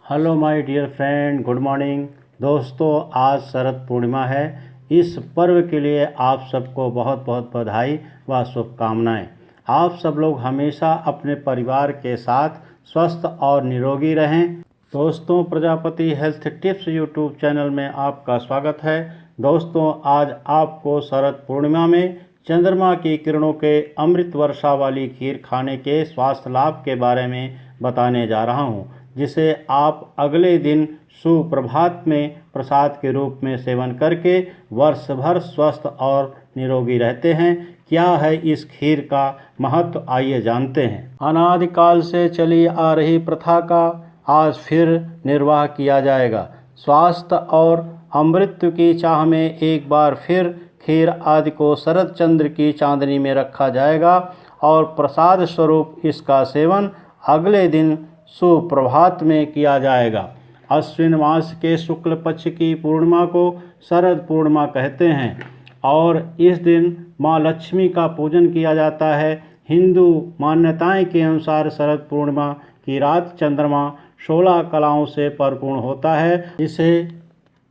Hello my dear friend, good morning. दोस्तों, आज शरद पूर्णिमा है। इस पर्व के लिए आप सबको बहुत बहुत बधाई व शुभकामनाएं। आप सब लोग हमेशा अपने परिवार के साथ स्वस्थ और निरोगी रहें। दोस्तों, Prajapati health tips YouTube channel में आपका स्वागत है। दोस्तों, आज आपको शरद पूर्णिमा में चंद्रमा की किरणों के अमृत वर्षा वाली खीर खाने के स्वास्थ्य लाभ के बारे में बताने जा रहा हूँ, जिसे आप अगले दिन सुप्रभात में प्रसाद के रूप में सेवन करके वर्ष भर स्वस्थ और निरोगी रहते हैं। क्या है इस खीर का महत्व, आइए जानते हैं। अनादिकाल से चली आ रही प्रथा का आज फिर निर्वाह किया जाएगा। स्वास्थ्य और अमृत की चाह में एक बार फिर खीर आदि को शरद चंद्र की चांदनी में रखा जाएगा और प्रसाद स्वरूप इसका सेवन अगले दिन सुप्रभात में किया जाएगा। अश्विन मास के शुक्ल पक्ष की पूर्णिमा को शरद पूर्णिमा कहते हैं और इस दिन माँ लक्ष्मी का पूजन किया जाता है। हिंदू मान्यताएं के अनुसार शरद पूर्णिमा की रात चंद्रमा 16 कलाओं से परिपूर्ण होता है। इसे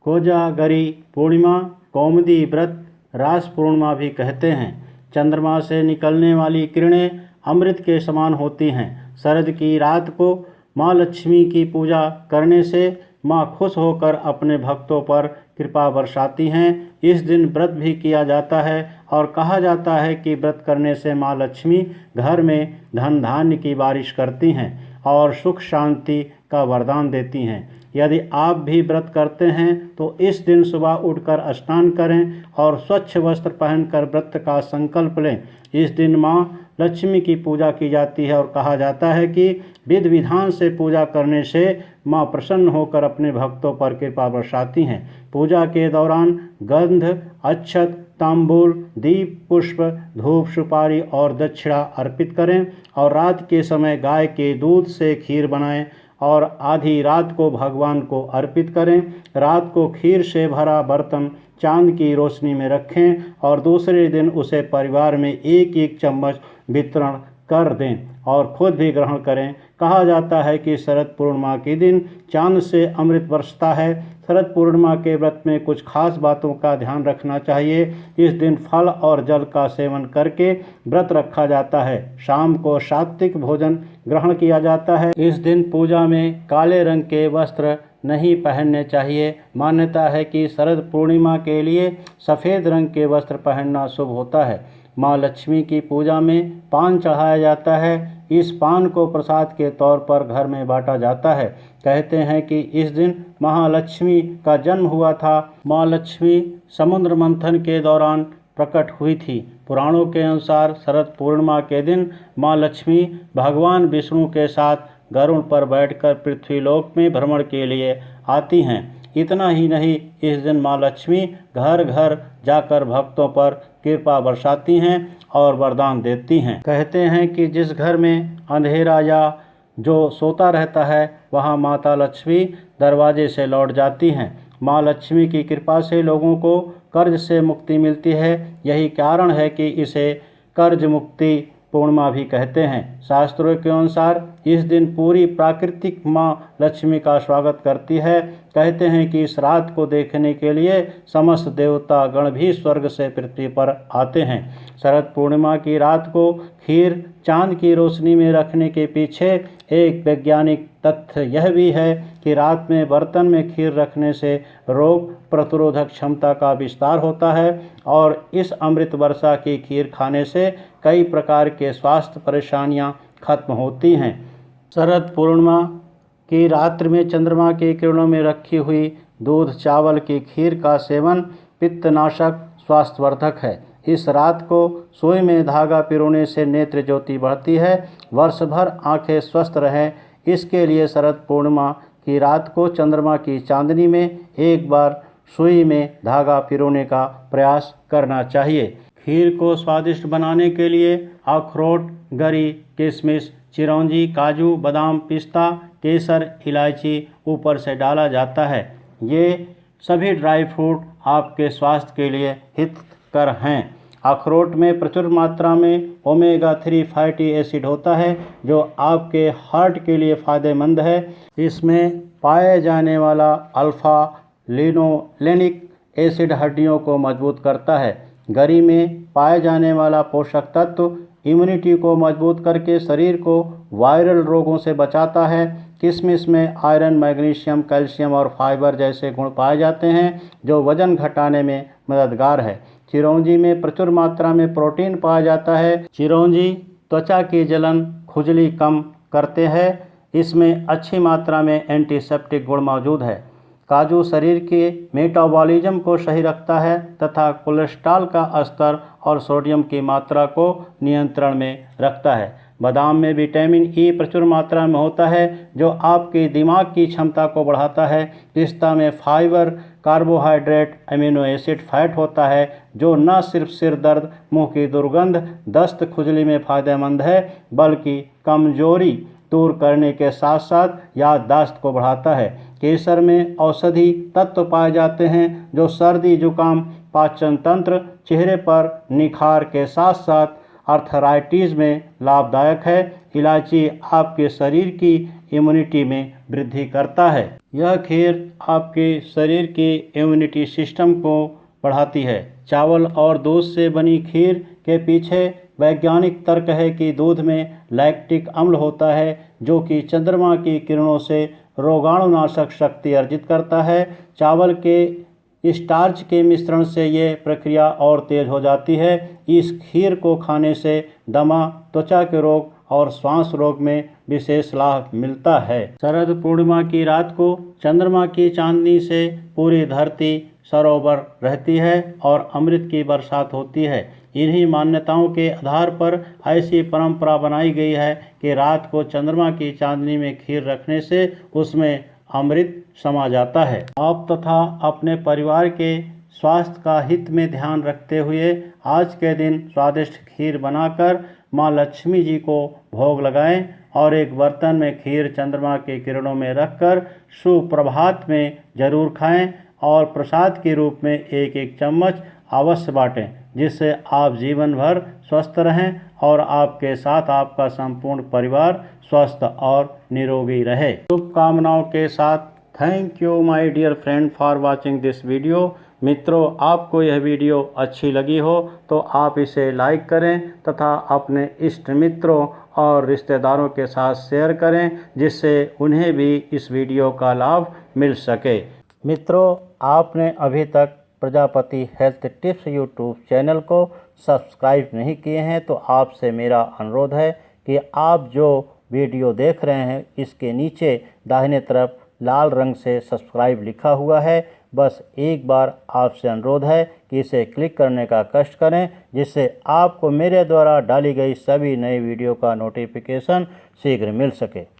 कोजागरी पूर्णिमा, कौमुदी व्रत, रास पूर्णिमा भी कहते हैं। चंद्रमा से निकलने वाली किरणें अमृत के समान होती हैं। शरद की रात को माँ लक्ष्मी की पूजा करने से माँ खुश होकर अपने भक्तों पर कृपा बरसाती हैं। इस दिन व्रत भी किया जाता है और कहा जाता है कि व्रत करने से माँ लक्ष्मी घर में धन धान्य की बारिश करती हैं और सुख शांति का वरदान देती हैं। यदि आप भी व्रत करते हैं तो इस दिन सुबह उठकर स्नान करें और स्वच्छ वस्त्र पहनकर व्रत का संकल्प लें। इस दिन माँ लक्ष्मी की पूजा की जाती है और कहा जाता है कि विधि विधान से पूजा करने से माँ प्रसन्न होकर अपने भक्तों पर कृपा बरसाती हैं। पूजा के दौरान गंध, अक्षत, तांबूल, दीप, पुष्प, धूप, सुपारी और दक्षिणा अर्पित करें और रात के समय गाय के दूध से खीर बनाएं और आधी रात को भगवान को अर्पित करें। रात को खीर से भरा बर्तन चांद की रोशनी में रखें और दूसरे दिन उसे परिवार में एक एक चम्मच वितरण कर दें और खुद भी ग्रहण करें। कहा जाता है कि शरद पूर्णिमा के दिन चांद से अमृत बरसता है। शरद पूर्णिमा के व्रत में कुछ खास बातों का ध्यान रखना चाहिए। इस दिन फल और जल का सेवन करके व्रत रखा जाता है। शाम को सात्विक भोजन ग्रहण किया जाता है। इस दिन पूजा में काले रंग के वस्त्र नहीं पहनने चाहिए। मान्यता है कि शरद पूर्णिमा के लिए सफ़ेद रंग के वस्त्र पहनना शुभ होता है। माँ लक्ष्मी की पूजा में पान चढ़ाया जाता है। इस पान को प्रसाद के तौर पर घर में बांटा जाता है। कहते हैं कि इस दिन महालक्ष्मी का जन्म हुआ था। माँ लक्ष्मी समुद्र मंथन के दौरान प्रकट हुई थी। पुराणों के अनुसार शरद पूर्णिमा के दिन माँ लक्ष्मी भगवान विष्णु के साथ गरुड़ पर बैठकर पृथ्वीलोक में भ्रमण के लिए आती हैं। इतना ही नहीं, इस दिन माँ लक्ष्मी घर घर जाकर भक्तों पर कृपा बरसाती हैं और वरदान देती हैं। कहते हैं कि जिस घर में अंधेरा या जो सोता रहता है वहाँ माता लक्ष्मी दरवाजे से लौट जाती हैं। माँ लक्ष्मी की कृपा से लोगों को कर्ज से मुक्ति मिलती है। यही कारण है कि इसे कर्ज मुक्ति पूर्णिमा भी कहते हैं। शास्त्रों के अनुसार इस दिन पूरी प्राकृतिक माँ लक्ष्मी का स्वागत करती है। कहते हैं कि इस रात को देखने के लिए समस्त देवता गण भी स्वर्ग से पृथ्वी पर आते हैं। शरद पूर्णिमा की रात को खीर चांद की रोशनी में रखने के पीछे एक वैज्ञानिक तथ्य यह भी है कि रात में बर्तन में खीर रखने से रोग प्रतिरोधक क्षमता का विस्तार होता है और इस अमृत वर्षा की खीर खाने से कई प्रकार के स्वास्थ्य परेशानियां खत्म होती हैं। शरद पूर्णिमा की रात्रि में चंद्रमा की किरणों में रखी हुई दूध चावल की खीर का सेवन पित्तनाशक स्वास्थ्यवर्धक है। इस रात को सुई में धागा पिरोने से नेत्र ज्योति बढ़ती है। वर्ष भर आंखें स्वस्थ रहें, इसके लिए शरद पूर्णिमा की रात को चंद्रमा की चांदनी में एक बार सुई में धागा पिरोने का प्रयास करना चाहिए। खीर को स्वादिष्ट बनाने के लिए अखरोट, गरी, किशमिश, चिरौंजी, काजू, बादाम, पिस्ता, केसर, इलायची ऊपर से डाला जाता है। ये सभी ड्राई फ्रूट आपके स्वास्थ्य के लिए हितकर हैं। अखरोट में प्रचुर मात्रा में ओमेगा 3 फैटी एसिड होता है जो आपके हार्ट के लिए फ़ायदेमंद है। इसमें पाए जाने वाला अल्फ़ा लिनोलेनिक एसिड हड्डियों को मजबूत करता है। गरी में पाए जाने वाला पोषक तत्व इम्यूनिटी को मजबूत करके शरीर को वायरल रोगों से बचाता है। किशमिश में आयरन, मैग्नीशियम, कैल्शियम और फाइबर जैसे गुण पाए जाते हैं जो वजन घटाने में मददगार है। चिरौंजी में प्रचुर मात्रा में प्रोटीन पाया जाता है। चिरौंजी त्वचा की जलन, खुजली कम करते हैं। इसमें अच्छी मात्रा में एंटीसेप्टिक गुण मौजूद है। काजू शरीर के मेटाबॉलिज्म को सही रखता है तथा कोलेस्ट्रॉल का स्तर और सोडियम की मात्रा को नियंत्रण में रखता है। बादाम में विटामिन ई प्रचुर मात्रा में होता है जो आपके दिमाग की क्षमता को बढ़ाता है। पिस्ता में fibre, carbohydrate, amino acid, fat होता है जो न सिर्फ सिर दर्द, मुंह की दुर्गंध, दस्त, खुजली में फ़ायदेमंद है बल्कि कमजोरी दूर करने के साथ साथ याददाश्त को बढ़ाता है। केसर में औषधि तत्व पाए जाते हैं जो सर्दी, जुकाम, पाचन तंत्र, चेहरे पर निखार के साथ साथ आर्थराइटिस में लाभदायक है। इलायची आपके शरीर की इम्यूनिटी में वृद्धि करता है। यह खीर आपके शरीर के इम्यूनिटी सिस्टम को बढ़ाती है। चावल और दूध से बनी खीर के पीछे वैज्ञानिक तर्क है कि दूध में लैक्टिक अम्ल होता है जो कि चंद्रमा की किरणों से रोगाणुनाशक शक्ति अर्जित करता है। चावल के स्टार्च के मिश्रण से ये प्रक्रिया और तेज हो जाती है। इस खीर को खाने से दमा, त्वचा के रोग और श्वास रोग में विशेष लाभ मिलता है। शरद पूर्णिमा की रात को चंद्रमा की चांदनी से पूरी धरती सरोवर रहती है और अमृत की बरसात होती है। इन्हीं मान्यताओं के आधार पर ऐसी परंपरा बनाई गई है कि रात को चंद्रमा की चांदनी में खीर रखने से उसमें अमृत समा जाता है। आप तथा अपने परिवार के स्वास्थ्य का हित में ध्यान रखते हुए आज के दिन स्वादिष्ट खीर बनाकर माँ लक्ष्मी जी को भोग लगाएं और एक बर्तन में खीर चंद्रमा की किरणों में रखकर सुप्रभात में जरूर खाएं और प्रसाद के रूप में एक एक चम्मच अवश्य बांटें, जिससे आप जीवन भर स्वस्थ रहें और आपके साथ आपका संपूर्ण परिवार स्वस्थ और निरोगी रहे। शुभकामनाओं के साथ thank you my dear friend for watching this video. मित्रों, आपको यह वीडियो अच्छी लगी हो तो आप इसे लाइक करें तथा अपने इष्ट मित्रों और रिश्तेदारों के साथ शेयर करें जिससे उन्हें भी इस वीडियो का लाभ मिल सके। मित्रों, आपने अभी तक Prajapati health tips YouTube channel को सब्सक्राइब नहीं किए हैं तो आपसे मेरा अनुरोध है कि आप जो वीडियो देख रहे हैं इसके नीचे दाहिने तरफ लाल रंग से सब्सक्राइब लिखा हुआ है। बस एक बार आपसे अनुरोध है कि इसे क्लिक करने का कष्ट करें जिससे आपको मेरे द्वारा डाली गई सभी नई वीडियो का नोटिफिकेशन शीघ्र मिल सके।